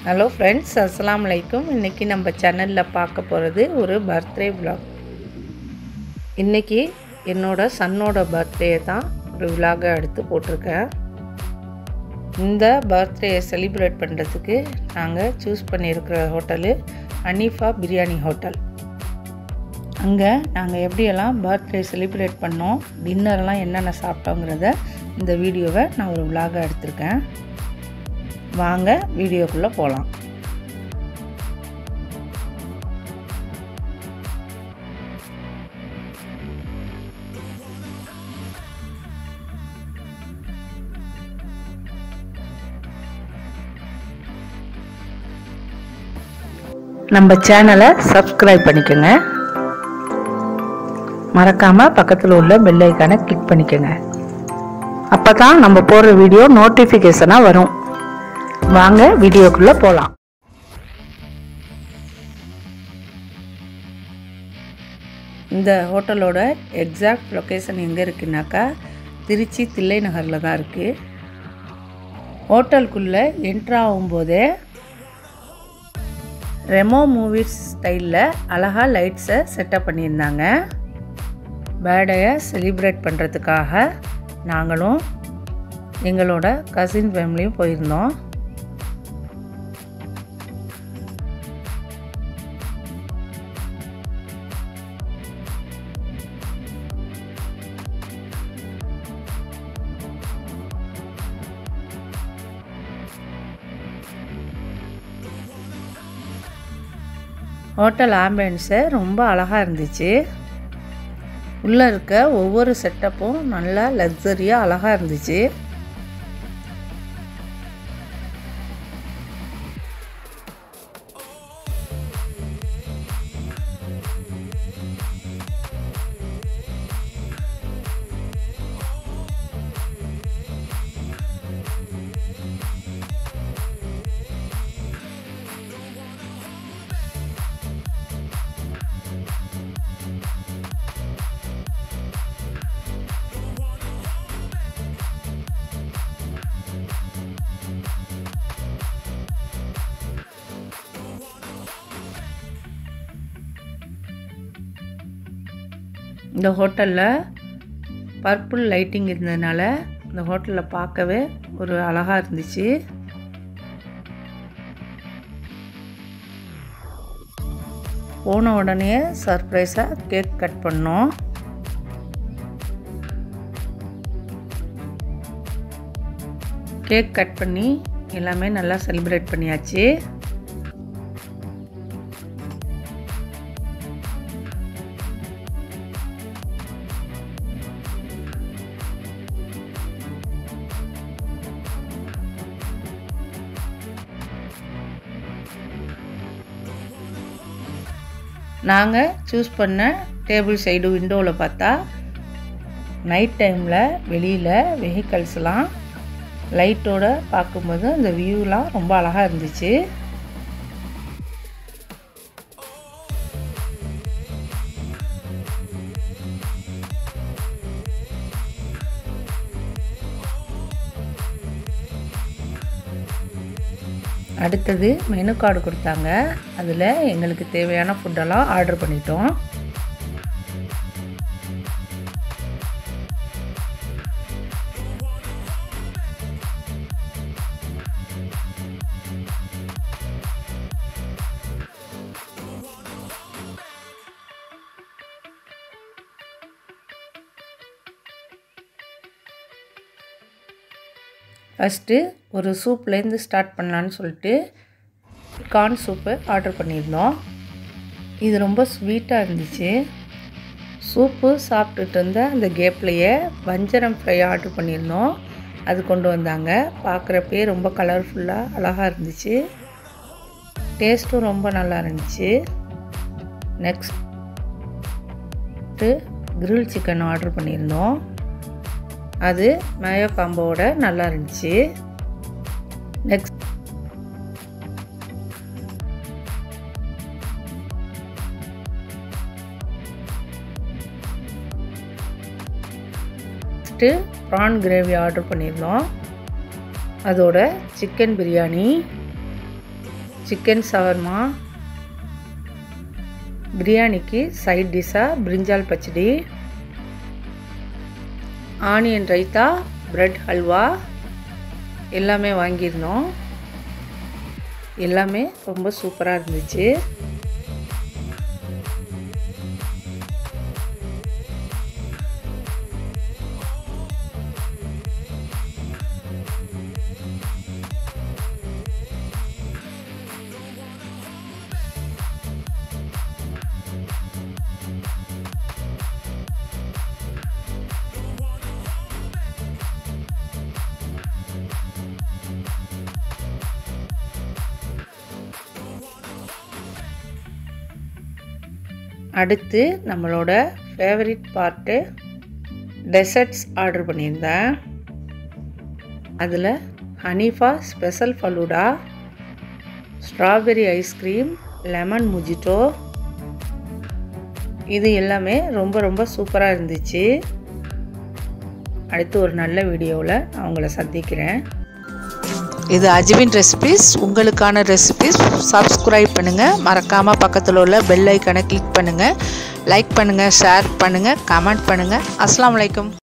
Hello friends अस्सलाम वालेकुम। इनकी நம்ம சேனல்ல பார்க்க போறது ஒரு பர்த்டே vlog। இன்னைக்கு என்னோட சன்னோட பர்த்டே தான் ஒரு vlog எடுத்து போட்டுருக்கேன்। இந்த பர்த்டே செலிப்ரேட் பண்றதுக்கு நாங்க चूஸ் பண்ணியிருக்கிற ஹோட்டல் அனிஃபா பிரியாணி ஹோட்டல்। அங்க நாங்க எப்படி எல்லாம் பர்த்டே செலிப்ரேட் பண்ணோம், டின்னர்லாம் என்னென்ன சாப்பிட்டோங்கறத இந்த வீடியோவை நான் ஒரு vlog எடுத்துர்க்கேன்। வாங்க வீடியோக்குள்ள போலாம்। நம்ம சேனலை சப்ஸ்கிரைப் பண்ணிக்கங்க, மறக்காம பக்கத்துல உள்ள பெல் ஐகானை கிளிக் பண்ணிக்கங்க, அப்பதான் நம்ம போடுற வீடியோ நோட்டிபிகேஷனா வரும்। வாங்க வீடியோக்குள்ள போலாம்। இந்த ஹோட்டலோட எக்ஸாக்ட் லொகேஷன் எங்க இருக்குன்னாக்கா திருச்சி தில்லை நகர்ல தான் இருக்கு। ஹோட்டலுக்குள்ள என்டர் ஆகும்போதே ரெமோ மூவிஸ் ஸ்டைல்ல அழகா லைட்ஸை செட்டப் பண்ணியிருந்தாங்க। பர்த்டேயை செலிப்ரேட் பண்றதுக்காக நாங்களும் எங்களோட கசின் ஃபேமிலியும் போயிருந்தோம்। ஹோட்டல் ஆம்பியன்ஸ் ரொம்ப அழகா இருந்துச்சு। உள்ள இருக்க ஒவ்வொரு செட்டப்பும் நல்லா லக்ஸரியா அழகா இருந்துச்சு। இந்த ஹோட்டல்ல பர்பிள் லைட்டிங் இருந்ததனால இந்த ஹோட்டல்ல பார்க்கவே ஒரு அழகா இருந்துச்சு। போன உடனே சர்ப்ரைஸா கேக் கட் பண்ணோம்। கேக் கட் பண்ணி எல்லாமே நல்லா செலிப்ரேட் பண்ணியாச்சு। நாங்கள் சூஸ் பண்ண டேபிள் சைடு விண்டோவில் பார்த்தா நைட் டைமில் வெளியில் வெஹிக்கல்ஸ்லாம் லைட்டோட பார்க்கும்போது அந்த வியூலாம் ரொம்ப அழகாக இருந்துச்சு। அடுத்தது மெனு கார்டு கொடுத்தாங்க, அதில் எங்களுக்கு தேவையான ஃபுட்டெல்லாம் ஆர்டர் பண்ணிட்டோம்। ஃபஸ்ட்டு ஒரு சூப்லேருந்து ஸ்டார்ட் பண்ணலான்னு சொல்லிட்டு கார்ன் சூப்பு ஆர்டர் பண்ணியிருந்தோம்। இது ரொம்ப ஸ்வீட்டாக இருந்துச்சு। சூப்பு சாப்பிட்டுட்டு இருந்த அந்த கேப்லேயே வஞ்சரம் ஃப்ரை ஆர்டர் பண்ணியிருந்தோம், அது கொண்டு வந்தாங்க। பார்க்குறப்பே ரொம்ப கலர்ஃபுல்லாக அழகாக இருந்துச்சு, டேஸ்ட்டும் ரொம்ப நல்லா இருந்துச்சு। நெக்ஸ்ட்டு கிரில் சிக்கன் ஆர்டர் பண்ணியிருந்தோம், அது மேயோ காம்போவோட நல்லா இருந்துச்சு। நெக்ஸ்ட் ப்ரான் கிரேவி ஆர்டர் பண்ணியிருந்தோம், அதோட சிக்கன் பிரியாணி, சிக்கன் சவர்மா, பிரியாணிக்கு சைட் டிஷ்ஷாக பிரிஞ்சால் பச்சடி, ஆனியன் ரைத்தா, பிரெட் ஹல்வா எல்லாமே வாங்கியிருந்தோம். எல்லாமே ரொம்ப சூப்பராக இருந்துச்சு. அடுத்து நம்மளோட ஃபேவரட் பார்ட்டு டெசர்ட்ஸ் ஆர்டர் பண்ணியிருந்தேன். அதில் Hanifa special falooda, strawberry ice cream, lemon mojito இது எல்லாமே ரொம்ப ரொம்ப சூப்பராக இருந்துச்சு. அடுத்து ஒரு நல்ல வீடியோவில் நான் உங்களை சந்திக்கிறேன். இது அஜ்வின் ரெசிபீஸ். உங்களுக்கான ரெசிபீஸ் சப்ஸ்கிரைப் பண்ணுங்கள். மறக்காமல் பக்கத்தில் உள்ள பெல் ஐக்கானை கிளிக் பண்ணுங்கள். லைக் பண்ணுங்கள், ஷேர் பண்ணுங்கள், கமெண்ட் பண்ணுங்கள். அஸ்ஸலாமு அலைக்கும்.